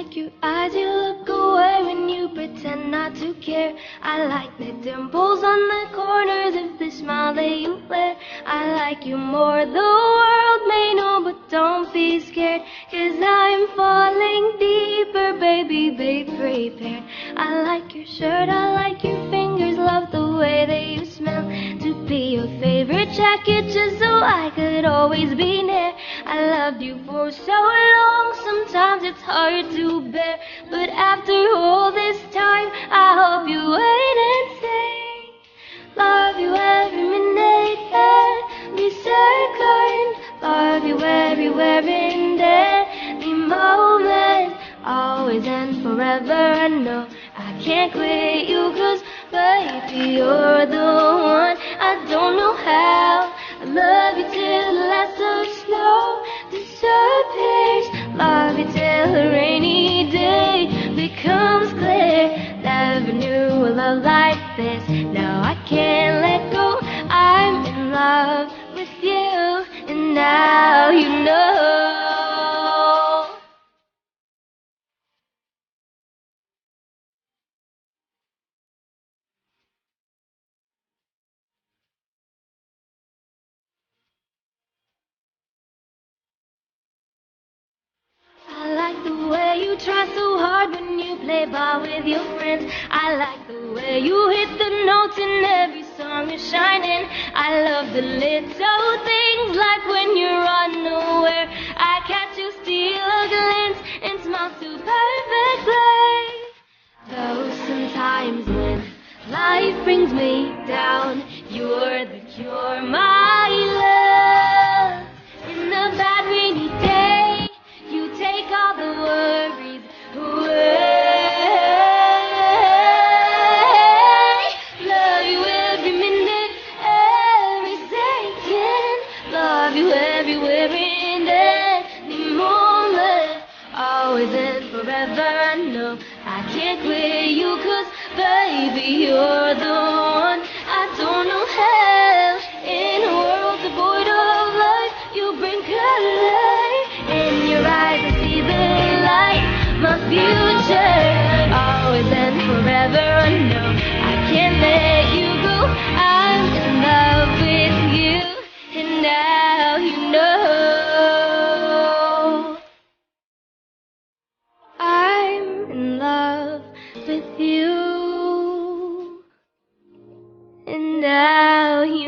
like your eyes, you look away when you pretend not to care. I like the dimples on the corners of the smile that you wear. I like you more, the world may know, but don't be scared, 'cause I'm falling deeper, baby, be prepared. I like your shirt, I like your fingers, love the way that you smell. To be your favorite jacket just so I could always be near. I loved you for so long, sometimes it's hard to bear, but after all this time, I hope you wait and say, love you every minute, every second, love you everywhere in every moment, always and forever. I know I can't quit you, 'cause baby, you're the one. I don't know how I love you till the last of snow disappears. Love you till a rainy day becomes clear. Never knew a love like this. Now I can't let go. I'm in love with you, and now you know. I like the way you try so hard when you play ball with your friends. I like the way you hit the notes in every song you're shining. I love the little things, like when you're unaware. I catch you steal a glance and smile so perfectly. Though sometimes when life brings me down, you're the cure, my love. In a bad rainy day, you take all the worries away. Love you every minute, every second. Love you everywhere in any moment, always and forever. I know I can't quit you, 'cause baby, you're the one. I don't know how in a world devoid of life you bring color. In your eyes I see the light, my future, always and forever. I know I can't let you go. I'm in love with you, and now you know. I'm in love with you, and now you